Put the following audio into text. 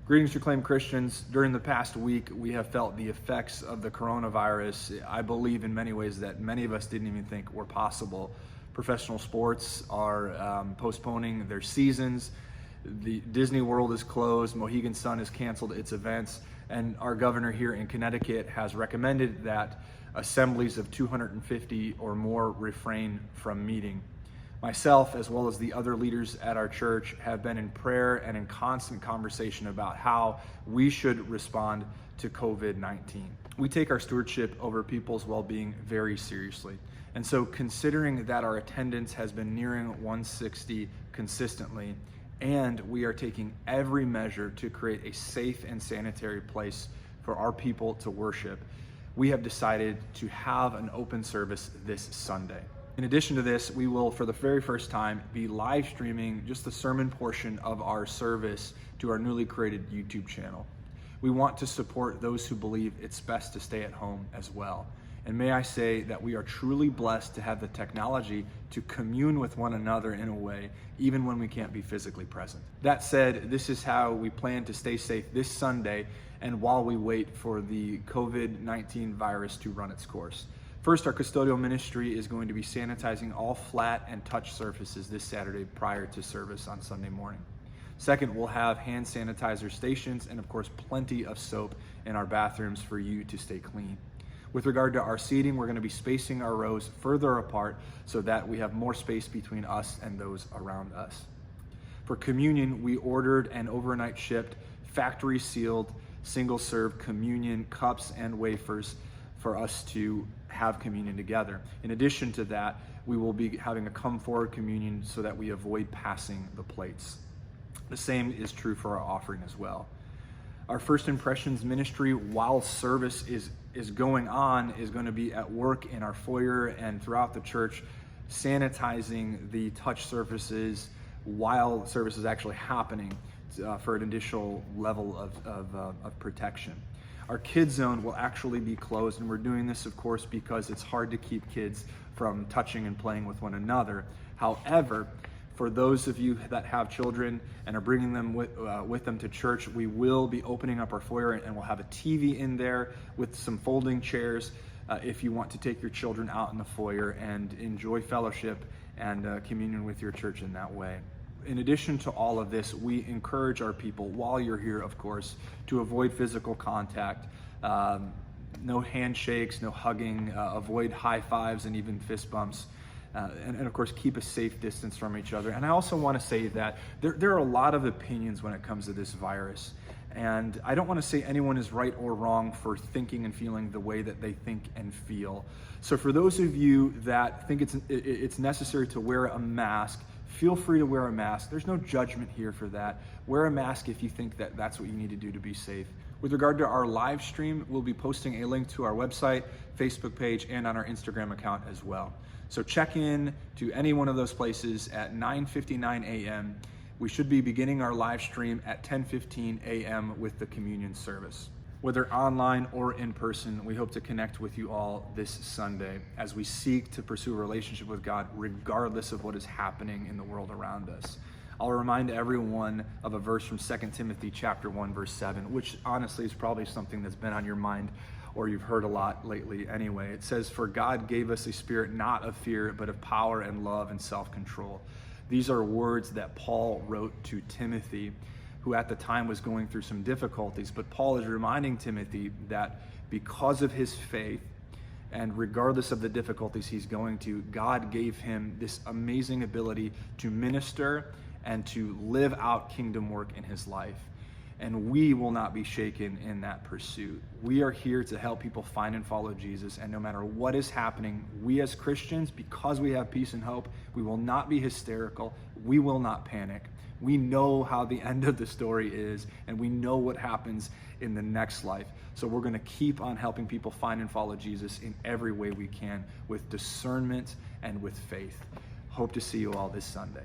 Greetings, Reclaimed Christians. During the past week, we have felt the effects of the coronavirus. I believe in many ways that many of us didn't even think were possible. Professional sports are postponing their seasons. The Disney World is closed. Mohegan Sun has canceled its events. And our governor here in Connecticut has recommended that assemblies of 250 or more refrain from meeting. Myself, as well as the other leaders at our church, have been in prayer and in constant conversation about how we should respond to COVID-19. We take our stewardship over people's well-being very seriously. And so considering that our attendance has been nearing 160 consistently, and we are taking every measure to create a safe and sanitary place for our people to worship, we have decided to have an open service this Sunday. In addition to this, we will, for the very first time, be live streaming just the sermon portion of our service to our newly created YouTube channel. We want to support those who believe it's best to stay at home as well. And may I say that we are truly blessed to have the technology to commune with one another in a way, even when we can't be physically present. That said, this is how we plan to stay safe this Sunday and while we wait for the COVID-19 virus to run its course. First, our custodial ministry is going to be sanitizing all flat and touch surfaces this Saturday prior to service on Sunday morning. Second, we'll have hand sanitizer stations and, of course, plenty of soap in our bathrooms for you to stay clean. With regard to our seating, we're going to be spacing our rows further apart so that we have more space between us and those around us. For communion, we ordered and overnight shipped factory-sealed, single-serve communion cups and wafers for us to have communion together. In addition to that, we will be having a come forward communion so that we avoid passing the plates. The same is true for our offering as well. Our First Impressions ministry, while service is going on, is going to be at work in our foyer and throughout the church, sanitizing the touch surfaces while service is actually happening for an additional level of protection. Our kids zone will actually be closed, and we're doing this, of course, because it's hard to keep kids from touching and playing with one another. However, for those of you that have children and are bringing them with them to church, we will be opening up our foyer, and we'll have a TV in there with some folding chairs if you want to take your children out in the foyer and enjoy fellowship and communion with your church in that way. In addition to all of this, we encourage our people, while you're here, of course, to avoid physical contact. No handshakes, no hugging, avoid high fives and even fist bumps. And of course, keep a safe distance from each other. And I also want to say that there are a lot of opinions when it comes to this virus. And I don't want to say anyone is right or wrong for thinking and feeling the way that they think and feel. So for those of you that think it's necessary to wear a mask, feel free to wear a mask. There's no judgment here for that. Wear a mask if you think that that's what you need to do to be safe. With regard to our live stream, we'll be posting a link to our website, Facebook page, and on our Instagram account as well. So check in to any one of those places at 9:59 a.m. We should be beginning our live stream at 10:15 a.m. with the communion service. Whether online or in person, we hope to connect with you all this Sunday as we seek to pursue a relationship with God regardless of what is happening in the world around us. I'll remind everyone of a verse from 2 Timothy chapter 1, verse 7, which honestly is probably something that's been on your mind or you've heard a lot lately anyway. It says, "For God gave us a spirit not of fear, but of power and love and self-control." These are words that Paul wrote to Timothy, who at the time was going through some difficulties. But Paul is reminding Timothy that because of his faith, and regardless of the difficulties he's going to, God gave him this amazing ability to minister and to live out kingdom work in his life. And we will not be shaken in that pursuit. We are here to help people find and follow Jesus. And no matter what is happening, we as Christians, because we have peace and hope, we will not be hysterical. We will not panic. We know how the end of the story is, and we know what happens in the next life. So we're going to keep on helping people find and follow Jesus in every way we can with discernment and with faith. Hope to see you all this Sunday.